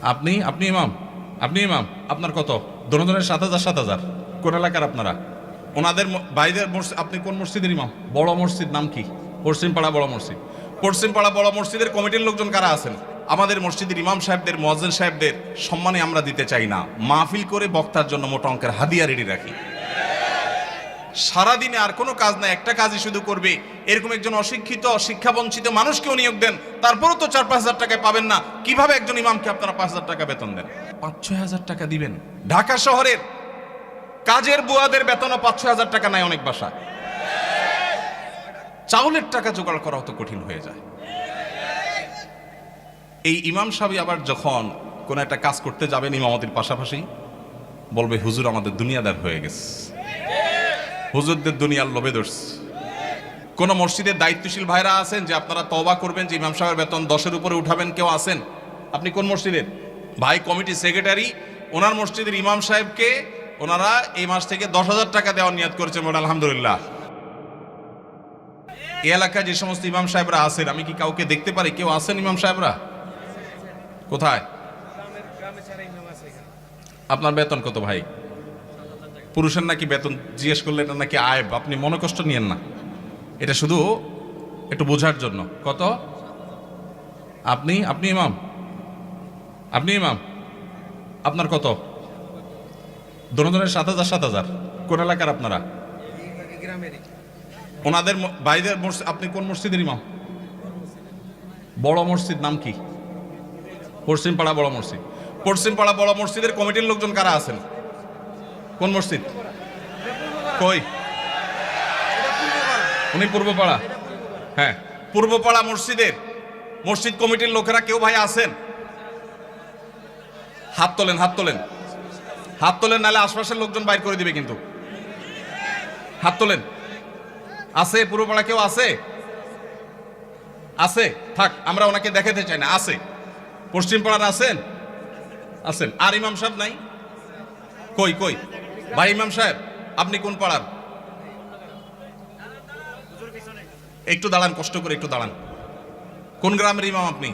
আপনি আপনি ইমাম আপনি ইমাম আপনার কত? দুজনের 7,000 7,000। কোন এলাকার আপনারা? ওনাদের বাইরের মসজিদ। আপনি কোন মসজিদের ইমাম? বড় মসজিদ নাম কি? পশ্চিমপাড়া বড় মসজিদ। পশ্চিমপাড়া বড় মসজিদের কমিটির লোকজন কারা আছেন? আমাদের মসজিদের ইমাম সাহেবদের, মুয়াজ্জিন সাহেবদের সম্মানে আমরা দিতে চাই না, মাহফিল করে বক্তার জন্য মোটা অঙ্কের হাদিয়া রেডি রাখি। সারাদিনে আর কোনো কাজ নাই, একটা কাজই শুধু করবে, এরকম একজন অশিক্ষিত শিক্ষাবঞ্চিত মানুষকেও নিয়োগ দেন, তারপরও তো 4-5 হাজার টাকায় পাবেন না। কিভাবে একজন ইমামকে আপনারা 5 হাজার টাকা বেতন দেন? 5-6 হাজার টাকা দিবেন? ঢাকা শহরের কাজের বুয়াদের বেতনও 5-6 হাজার টাকা নাই অনেক বাসা। চাউলের টাকা জোগাড় করা অত কঠিন হয়ে যায়। এই ইমাম সাহেব আবার যখন কোন একটা কাজ করতে যাবেন ইমামতির পাশাপাশি বলবে, হুজুর আমাদের দুনিয়াদার হয়ে গেছে, হুজুরদের দুনিয়ার লোভে ধরছে। কোন মসজিদের দায়িত্বশীল ভাইরা আছেন যে আপনারা তওবা করবেন যে ইমাম সাহেবের বেতন 10-এর উপরে উঠাবেন? কেউ আছেন? আপনি কোন মসজিদের ভাই? কমিটি সেক্রেটারি ওনার মসজিদের ইমাম সাহেবকে ওনারা এই মাস থেকে 10,000 টাকা দেওয়ার নিয়ত করেছেন। আলহামদুলিল্লাহ। এই এলাকায় যে সমস্ত ইমাম সাহেবরা আছেন, আমি কি কাউকে দেখতে পারি? কেউ আছেন ইমাম সাহেবরা? কোথায়? আপনার বেতন কত ভাই? পুরুষের নাকি বেতন জিজ্ঞেস করলে এটা নাকি আয়ব, আপনি মনে কষ্ট নিয়েন না, এটা শুধু একটু বোঝার জন্য। কত? আপনি আপনি ইমাম আপনি ইমাম আপনার কত? দুজনের 7,000 7,000। কোন এলাকার আপনারা? ওনাদের বাইরের মসজিদ। আপনি কোন মসজিদের ইমাম? বড় মসজিদ নাম কি? পশ্চিমপাড়া বড় মসজিদ। পশ্চিমপাড়া বড় মসজিদের কমিটির লোকজন কারা আছেন? কোন মসজিদ? কই? উনি পূর্বপাড়া। হ্যাঁ, পূর্বপাড়া মসজিদের মসজিদ কমিটির লোকেরা কেউ ভাই আছেন? হাত তোলেন, হাত তোলেন, হাত তোলেন, নাহলে আশপাশের লোকজন বাইর করে দিবে কিন্তু। হাত তোলেন। আছে পূর্বপাড়া কেউ? আছে? আছে? থাক, আমরা ওনাকে দেখাতে চাই না। আছে? পশ্চিমপাড়ার আছেন? আছেন। আর ইমাম সাহেব নাই? কই কই ভাই ইমাম সাহেব, আপনি কোন পাড়ার? একটু দাঁড়ান, কষ্ট করে একটু দাঁড়ান। কোন গ্রামের ইমাম আপনি?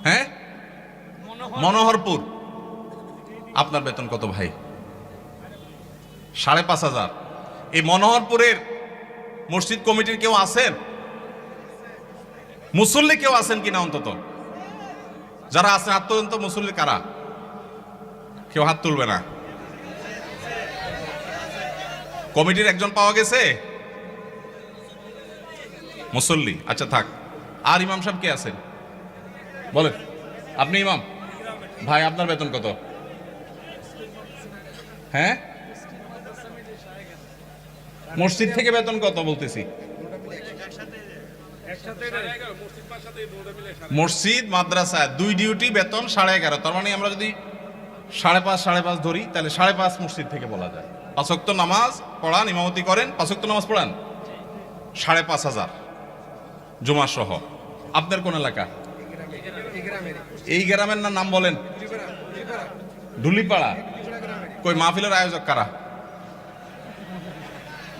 হ্যাঁ, মনোহরপুর। আপনার বেতন কত ভাই? 5,500। এই মনোহরপুরের মসজিদ কমিটির কেউ আছেন? মুসল্লি কেউ আছেন কিনা অন্তত? যারা আছেন হাত তোলেন তো। মুসল্লি কারা? কেউ হাত তুলবে না। কমিটির একজন পাওয়া গেছে মুসল্লি। আচ্ছা থাক। আর ইমাম সাহেব কে আছেন বলেন? আপনি ইমাম ভাই, আপনার বেতন কত? হ্যাঁ, মসজিদ থেকে বেতন কত বলতেছি? মসজিদ মাদ্রাসা দুই ডিউটি বেতন 11.5। তার মানে আমরা যদি 5.5 ধরি তাহলে 5.5 মসজিদ থেকে বলা যায়। 5 ওয়াক্ত নামাজ পড়ান, ইমামতি করেন, 5 ওয়াক্ত নামাজ পড়ান, 5,500 জুমা সহ। আপনার কোন এলাকা? এই গ্রামের নাম বলেন? ঢুলিপাড়া। কই মাহফিলের আয়োজক কারা?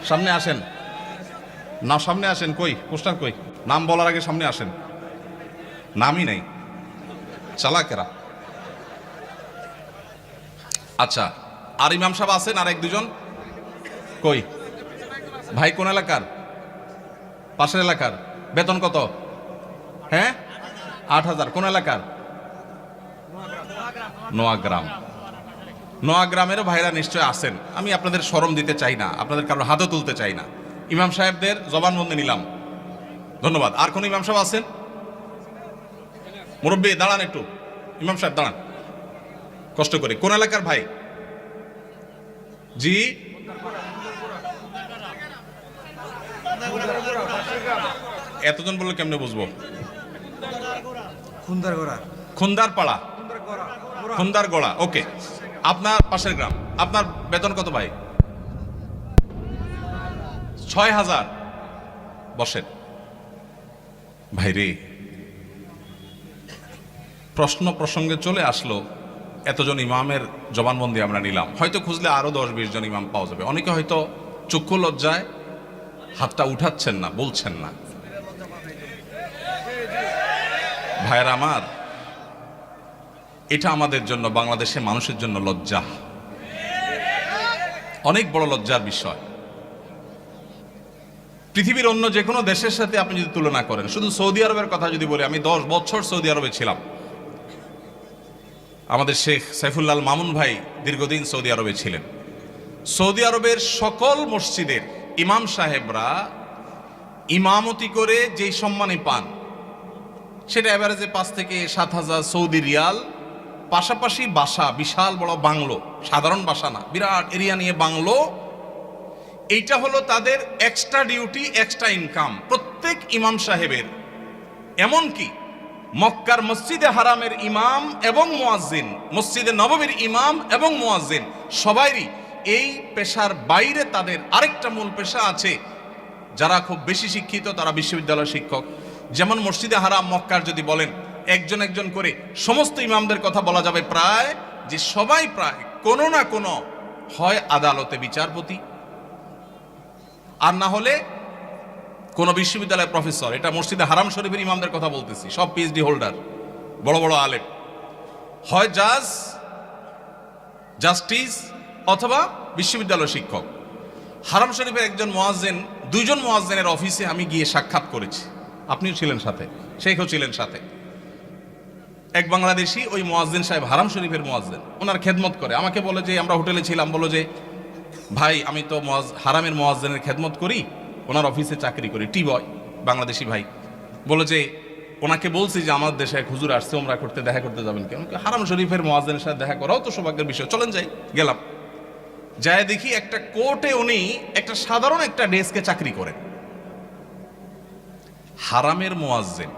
সামনে আসেন না, সামনে আসেন। কই পোস্টার? কই নাম বলার আগে সামনে আসেন। নামই নাই, চালাকেরা। আচ্ছা, আর ইমাম সাহেব আছেন? আর 1-2 জন? কই ভাই? কোন এলাকার? পাশের এলাকার। বেতন কত? হ্যাঁ, 8,000। কোন এলাকার? নোয়াগ্রাম। নোয়াগ্রামেরও ভাইরা নিশ্চয় আছেন। আমি আপনাদের শরম দিতে চাই না, আপনাদের কারোর হাতও তুলতে চাই না। ইমাম সাহেবদের জবানবন্দি নিলাম, ধন্যবাদ। আর কোন ইমাম সাহেব আছেন? মুরব্বী দাঁড়ান একটু। ইমাম সাহেব দাঁড়ান কষ্ট করে। কোন এলাকার ভাই? জি, এতজন বললে কেমনে বুঝবো? খুন্দারপাড়া, খুন্দারগড়া। ওকে, আপনার পাশের গ্রাম। আপনার বেতন কত ভাই? 6,000। বসেন ভাইরে। প্রশ্ন প্রসঙ্গে চলে আসলো, এতজন ইমামের জবানবন্দি আমরা নিলাম। হয়তো খুঁজলে আরো 10-20 জন ইমাম পাওয়া যাবে। অনেকে হয়তো চক্ষু লজ্জায় হাতটা উঠাচ্ছেন না, বলছেন না। ভাইয়েরা আমার, এটা আমাদের জন্য, বাংলাদেশের মানুষের জন্য লজ্জা, অনেক বড় লজ্জার বিষয়। পৃথিবীর অন্য যে কোনো দেশের সাথে আপনি যদি তুলনা করেন, শুধু সৌদি আরবের কথা যদি বলি, আমি 10 বছর সৌদি আরবে ছিলাম। আমাদের শেখ সাইফুল্লাহ মামুন ভাই দীর্ঘদিন সৌদি আরবে ছিলেন। সৌদি আরবের সকল মসজিদের ইমাম সাহেবরা ইমামতি করে যেই সম্মানই পান, সেটা এভারেজে 5 থেকে 7,000 সৌদি রিয়াল। পাশাপাশি বাসা, বিশাল বড় বাংলো, সাধারণ বাসা না, বিরাট এরিয়া নিয়ে বাংলো। এইটা হলো তাদের এক্সট্রা ডিউটি, এক্সট্রা ইনকাম প্রত্যেক ইমাম সাহেবের। এমনকি মক্কার মসজিদে হারামের ইমাম এবং মুয়াজ্জিন, মসজিদে নববীর ইমাম এবং মুয়াজ্জিন, সবাইরই এই পেশার বাইরে তাদের আরেকটা মূল পেশা আছে। যারা খুব বেশি শিক্ষিত তারা বিশ্ববিদ্যালয়ের শিক্ষক। যেমন মসজিদে হারাম মক্কার যদি বলেন একজন একজন করে সমস্ত ইমামদের কথা বলা যাবে, প্রায় যে সবাই প্রায় কোনো না কোনো হয় আদালতে বিচারপতি, আর না হলে কোন বিশ্ববিদ্যালয়ের প্রফেসর। এটা মসজিদে হারাম শরীফের ইমামদের কথা বলতেছি, সব পিএইচডি হোল্ডার, বড় বড় আলেম, হয় জাজ, জাস্টিস অথবা বিশ্ববিদ্যালয় শিক্ষক। হারাম শরীফের একজন মুয়াজ্জিন, 2 জন মুয়াজ্জিনের অফিসে আমি গিয়ে সাক্ষাৎ করেছি, আপনিও ছিলেন সাথে, শেখও ছিলেন সাথে। এক বাংলাদেশি ওই মুয়াজ্জিন সাহেব, হারাম শরীফের মুয়াজ্জিন, ওনার খেদমত করে। আমাকে বলে যে, আমরা হোটেলে ছিলাম, বলো যে ভাই আমি তো হারামের মুয়াজ্জিনের খেদমত করি, ওনার অফিসে চাকরি করি, টি বয়, বাংলাদেশি ভাই। বলে যে ওনাকে বলছি যে আমার দেশে এক হুজুর আসছে ওমরা করতে, দেখা করতে যাবেন কেন? হারাম শরীফের মুয়াজ্জিনের সাথে দেখা করাও তো সৌভাগ্যের বিষয়, চলেন যাই। গেলাম, যায় দেখি একটা কোর্টে উনি একটা সাধারণ একটা ডেস্কে চাকরি করেন, হারামের মুয়াজ্জিন।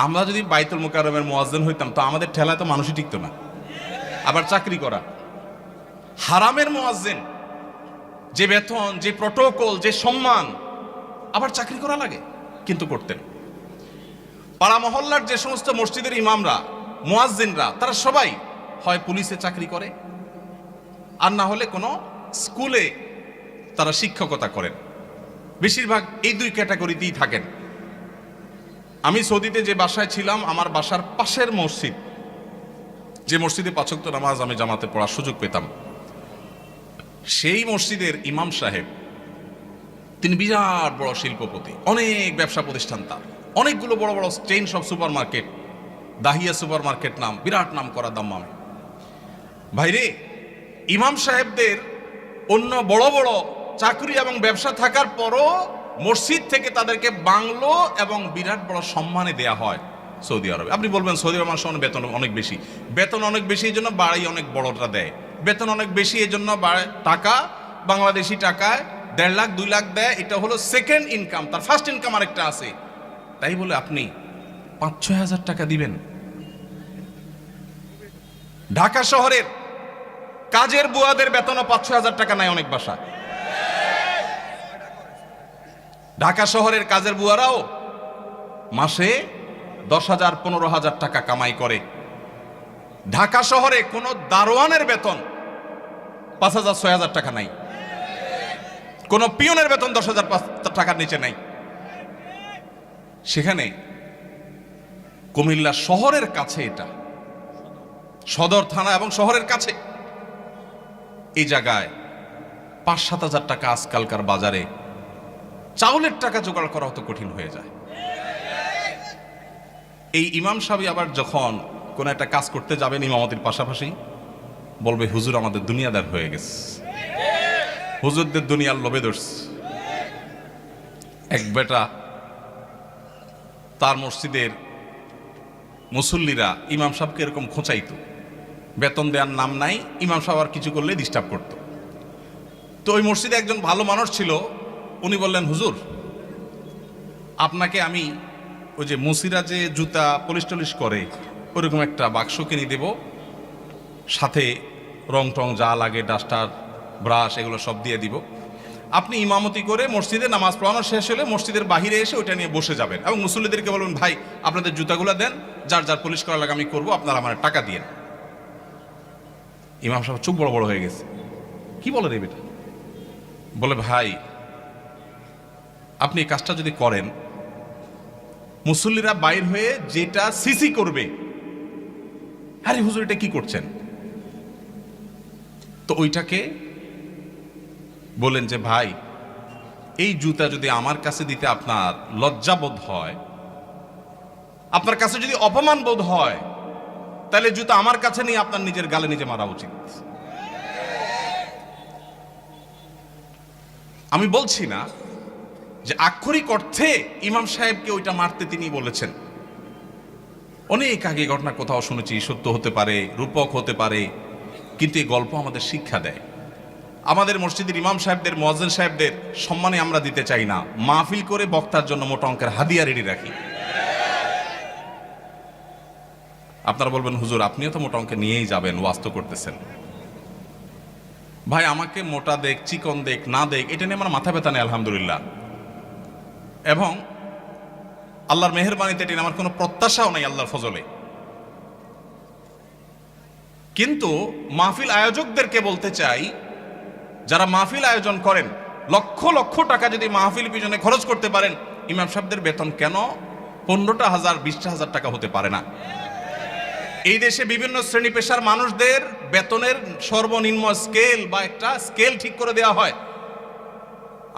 আমরা যদি বাইতুল মুকাররমের মুয়াজ্জিন হইতাম তো আমাদের ঠেলায় তো মানুষই টিকতো না, আবার চাকরি করা। হারামের মুয়াজ্জিন, যে বেতন, যে প্রটোকল, যে সম্মান, আবার চাকরি করা লাগে, কিন্তু করতেন। পাড়া মহল্লার যে সমস্ত মসজিদের ইমামরা, মুয়াজ্জিনরা, তারা সবাই হয় পুলিশে চাকরি করে, আর না হলে কোনো স্কুলে তারা শিক্ষকতা করেন। বেশিরভাগ এই 2 ক্যাটাগরিতেই থাকেন। আমি সৌদিতে যে বাসায় ছিলাম, আমার বাসার পাশের মসজিদ, যে মসজিদে 5 ওয়াক্ত নামাজ আমি জামাতে পড়ার সুযোগ পেতাম, সেই মসজিদের ইমাম সাহেব, তিনি বিরাট বড় শিল্পপতি, অনেক ব্যবসা প্রতিষ্ঠান তার, অনেকগুলো বড় বড় চেইন সব super market, Dahiya super market নাম, বিরাট নাম করা দাম্মামে। ভাইরে, ইমাম সাহেবদের অন্য বড় বড় চাকরি এবং ব্যবসা থাকার পরও মসজিদ থেকে তাদেরকে বাংলো এবং বিরাট বড় সম্মানে দেয়া হয় সৌদি আরবে। আপনি বলবেন সৌদি আরব মানুষের বেতন অনেক বেশি, বেতন অনেক বেশি এই জন্য বাড়ি অনেক বড়টা দেয়, বেতন অনেক বেশি এই জন্য টাকা, বাংলাদেশি টাকায় 1.5 লাখ 2 লাখ দেয়, এটা হলো সেকেন্ড ইনকাম, তার ফার্স্ট ইনকাম আরেকটা আছে। তাই বলে আপনি 5-6 হাজার টাকা দিবেন? ঢাকা শহরের কাজের বুয়াদের বেতনও 5-6 হাজার টাকা নেয় অনেক বাসা। ঢাকা শহরের কাজের বুয়ারাও মাসে 10,000 15,000 টাকা কামাই করে। ঢাকা শহরে কোন দারোয়ানের বেতন 5,000-6,000 টাকা নাই, কোন পিয়নের বেতন 10,000 টাকার নিচে নাই। সেখানে কুমিল্লা শহরের কাছে, এটা সদর থানা এবং শহরের কাছে, এই জায়গায় 5-7 হাজার টাকা আজকালকার বাজারে চাউলের টাকা জোগাড় করা হতো কঠিন হয়ে যায়। এই ইমাম সাহেব আবার যখন কোন একটা কাজ করতে যাবেন ইমামতির পাশাপাশি, বলবে হুজুর আমাদের দুনিয়াদার হয়ে গেছে, হুজুরদের দুনিয়ার লোভে ধরছে। এক বেটা, তার মসজিদের মুসল্লিরা ইমাম সাহেবকে এরকম খোঁচাইতো, বেতন দেওয়ার নাম নাই, ইমাম সাহেব আর কিছু করলে ডিস্টার্ব করতো। তো ওই মসজিদে একজন ভালো মানুষ ছিল, উনি বললেন হুজুর আপনাকে আমি ওই যে মুসিরা যে জুতা পলিশ টলিশ করে ওরকম একটা বাক্স কিনে দেব, সাথে রং টং যা লাগে, ডাস্টার, ব্রাশ, এগুলো সব দিয়ে দিব। আপনি ইমামতি করে মসজিদে নামাজ পড়ানো শেষ হলে মসজিদের বাহিরে এসে ওইটা নিয়ে বসে যাবেন এবং মুসল্লিদেরকে বলবেন ভাই আপনাদের জুতাগুলো দেন, যার যার পলিশ করা লাগে আমি করবো, আপনারা আমার টাকা দিয়ে। ইমাম সাহেব চোখ বড় বড় হয়ে গেছে, কি বলে রে বেটা? বলে ভাই আপনি এই কাজটা যদি করেন, মুসল্লিরা বাইর হয়ে যেটা সিসি করবে আরে হুজুর এটা কি করছেন? তো ওইটাকে বলেন যে ভাই, এই জুতা যদি আমার কাছে দিতে আপনার লজ্জাবোধ হয়, আপনার কাছে যদি অপমান বোধ হয়, তাহলে জুতা আমার কাছে নিয়ে আপনার নিজের গালে নিজে মারা উচিত। আমি বলছি না যে আক্ষরিক অর্থে ইমাম সাহেবকে ওইটা মারতে তিনি বলেছেন। অনেক আগে ঘটনা কোথাও শুনেছি, সত্য হতে পারে, রূপক হতে পারে, কিন্তু এই গল্প আমাদের শিক্ষা দেয়। আমাদের মসজিদের ইমাম সাহেবদের, মুয়াজ্জিন সাহেবদের সম্মানে আমরা দিতে চাই না, মাহফিল করে বক্তার জন্য মোটা অঙ্কের হাদিয়া রেডি রাখি। আপনারা বলবেন হুজুর আপনিও তো মোটা অঙ্কে নিয়েই যাবেন, ওয়াজ তো করতেছেন। ভাই আমাকে মোটা দেখ, চিকন দেখ, না দেখ, এটা নিয়ে আমার মাথা ব্যথা নেই আলহামদুলিল্লাহ, এবং আল্লাহর মেহেরবানিতে এটা আমার কোনো প্রত্যাশাও নাই আল্লাহর ফজলে। কিন্তু মাহফিল আয়োজকদেরকে বলতে চাই, যারা মাহফিল আয়োজন করেন, লক্ষ লক্ষ টাকা যদি মাহফিল পিছনে খরচ করতে পারেন, ইমাম সাহেবদের বেতন কেন 15,000 20,000 টাকা হতে পারে না? এই দেশে বিভিন্ন শ্রেণী পেশার মানুষদের বেতনের সর্বনিম্ন স্কেল বা একটা স্কেল ঠিক করে দেওয়া হয়।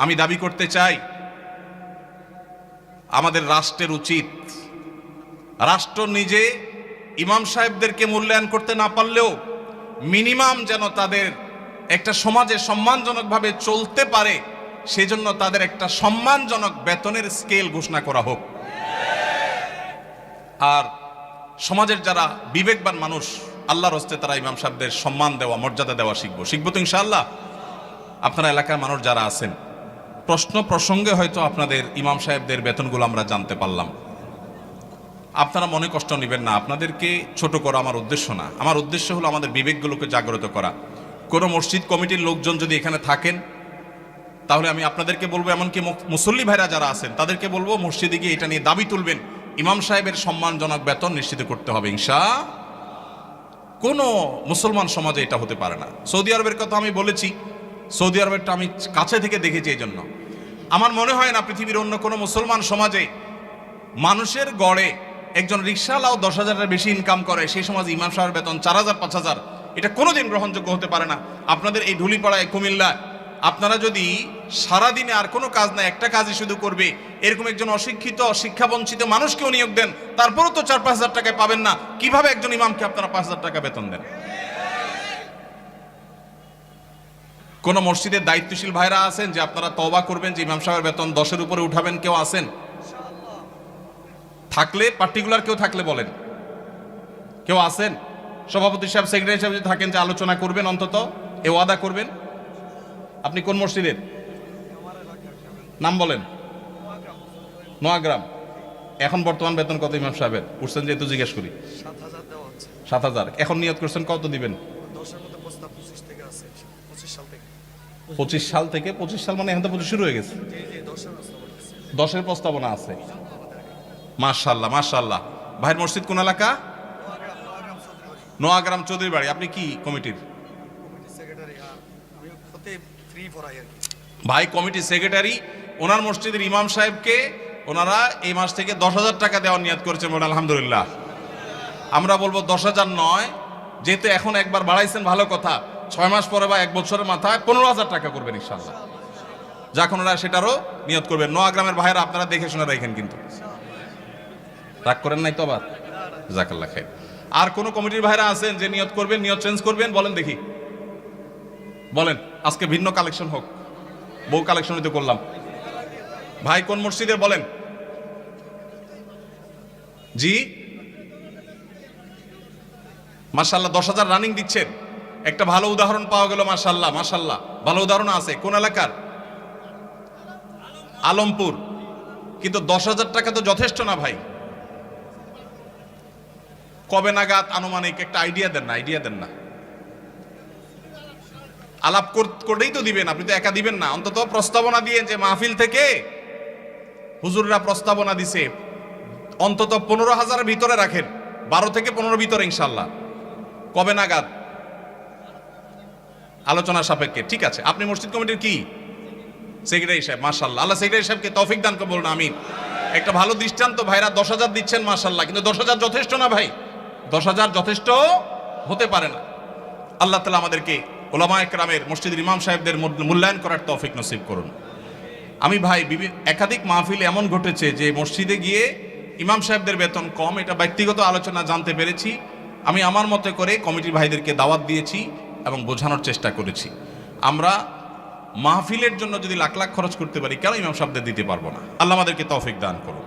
আমি দাবি করতে চাই, আমাদের রাষ্ট্রের উচিত, রাষ্ট্র নিজে ইমাম সাহেবদেরকে মূল্যায়ন করতে না পারলেও মিনিমাম যেন তাদের একটা সমাজে সম্মানজনকভাবে চলতে পারে, সেজন্য তাদের একটা সম্মানজনক বেতনের স্কেল ঘোষণা করা হোক। আর সমাজের যারা বিবেকবান মানুষ, আল্লাহর হস্তে তারা ইমাম সাহেবদের সম্মান দেওয়া, মর্যাদা দেওয়া শিখবো তো ইনশাআল্লাহ। আপনারা এলাকার মানুষ যারা আছেন, প্রশ্ন প্রসঙ্গে হয়তো আপনাদের ইমাম সাহেবদের বেতনগুলো আমরা জানতে পারলাম, আপনারা মনে কষ্ট নেবেন না, আপনাদেরকে ছোট করা আমার উদ্দেশ্য না। আমার উদ্দেশ্য হলো আমাদের বিবেকগুলোকে জাগ্রত করা। কোনো মসজিদ কমিটির লোকজন যদি এখানে থাকেন, তাহলে আমি আপনাদেরকে বলবো, এমনকি মুসল্লি ভাইরা যারা আছেন তাদেরকে বলবো, মসজিদে গিয়ে এটা নিয়ে দাবি তুলবেন, ইমাম সাহেবের সম্মানজনক বেতন নিশ্চিত করতে হবে ইনশাআল্লাহ। কোনো মুসলমান সমাজে এটা হতে পারে না। সৌদি আরবের কথা আমি বলেছি, সৌদি আরবেরটা আমি কাছে থেকে দেখেছি, এই জন্য আমার মনে হয় না পৃথিবীর অন্য কোনো মুসলমান সমাজে মানুষের গড়ে একজন রিকশাওয়ালাও 10,000-এর বেশি ইনকাম করে, সেই সমাজে ইমাম সাহেবের বেতন 4,000 5,000, এটা কোনোদিন গ্রহণযোগ্য হতে পারে না। আপনাদের এই ঢুলিপাড়ায়, কুমিল্লা, আপনারা যদি সারাদিনে আর কোনো কাজ না, একটা কাজই শুধু করবে, এরকম একজন অশিক্ষিত, শিক্ষাবঞ্চিত মানুষকেও নিয়োগ দেন, তারপরও তো 4-5,000 টাকায় পাবেন না। কিভাবে একজন ইমামকে আপনারা 5,000 টাকা বেতন দেন? কোন মসজিদের দায়িত্বশীল ভাইরা আছেন যে আপনারা তওবা করবেন যে ইমাম সাহেবের বেতন 10-এর উপরে উঠাবেন? কেউ আছেন? থাকলে, পার্টিকুলার কেউ থাকলে বলেন। কেউ আছেন? সভাপতি সাহেব, সেক্রেটারি সাহেব যদি থাকেন যে আলোচনা করবেন, অন্তত এ ওয়াদা করবেন। আপনি কোন মসজিদের? নাম বলেন। নোয়াগ্রাম। এখন বর্তমান বেতন কত ইমাম সাহেবের? উঠছেন যেহেতু জিজ্ঞেস করি। 7,000। এখন নিয়ত করছেন কত দিবেন? 25 সাল থেকে। 25 সাল মানে এখন তো 25 শুরু হয়ে গেছে। 10-এর প্রস্তাবনা আছে। মাশাআল্লাহ মাশাআল্লাহ। ভাইয়ের মসজিদ কোন এলাকা? নোয়াগ্রাম চৌধুরী বাড়ি। আপনি কি কমিটির? ভাই কমিটি সেক্রেটারি। ওনার মসজিদের ইমাম সাহেবকে ওনারা এই মাস থেকে 10,000 টাকা দেওয়ার নিয়ত করেছেন। আলহামদুলিল্লাহ। আমরা বলবো 10,000 নয়, যেহেতু এখন একবার বাড়াইছেন ভালো কথা, 6 মাস পরে বা 1 বছরের মাথায় 15,000 টাকা করবেন ইনশাআল্লাহ। যখন ওরা সেটারও নিয়ত করবেন। নোয়াগ্রামের ভাইরা আপনারা দেখে শুনে রাখেন, কিন্তু রাগ করেন নাই তো আবার? জাযাকাল্লাহ খাইর। আর কোন কমিটির ভাইরা আছেন যে নিয়ত করবেন, নিয়ত চেঞ্জ করবেন? বলেন দেখি, বলেন। আজকে ভিন্ন কালেকশন হোক, বউ কালেকশন হইতে করলাম। ভাই কোন মসজিদের বলেন? জি মাশাআল্লাহ, 10,000 রানিং দিচ্ছেন। একটা ভালো উদাহরণ পাওয়া গেল। মাশাআল্লাহ মাশাআল্লাহ, ভালো উদাহরণ আছে। কোন এলাকার? আলমপুর। কিন্তু 10,000 টাকা তো যথেষ্ট না ভাই। কবে নাগাদ আনুমানিক একটা আইডিয়া দেন না? আইডিয়া দেন না, আলাপ করেই তো দিবেন। আপনি তো একা দিবেন না, অন্তত প্রস্তাবনা দিয়ে যে মাহফিল থেকে হুজুররা প্রস্তাবনা দিছে, অন্তত 15,000-এর ভিতরে রাখেন, 12 থেকে 15 ভিতরে ইনশাআল্লাহ। কবে নাগাদ? আলোচনা সাপেক্ষে। ঠিক আছে। আপনি মসজিদ কমিটির কি? সেক্রেটারি সাহেব। মাশাআল্লাহ, আল্লাহ সেক্রেটারি সাহেবকে তৌফিক দান করুন, আমিন। একটা ভালো দৃষ্টান্ত। ভাইরা 10,000 দিচ্ছেন, মাশাআল্লাহ, কিন্তু 10,000 যথেষ্ট না ভাই। 10,000 যথেষ্ট হতে পারে না। আল্লাহ তাআলা আমাদেরকে উলামায়ে কেরামের, মসজিদের ইমাম সাহেবদের মূল্যায়ন করার তৌফিক নসিব করুন। আমি ভাই একাধিক মাহফিলে এমন ঘটেছে যে মসজিদে গিয়ে ইমাম সাহেবদের বেতন কম, এটা ব্যক্তিগত আলোচনা জানতে পেরেছি। আমি আমার মতো করে কমিটির ভাইদেরকে দাওয়াত দিয়েছি এবং বোঝানোর চেষ্টা করেছি। আমরা মাহফিলের জন্য যদি লাখ লাখ খরচ করতে পারি, কেন ইমাম সাহেবদের দিতে পারবো না? আল্লাহ আমাদেরকে তৌফিক দান করুন।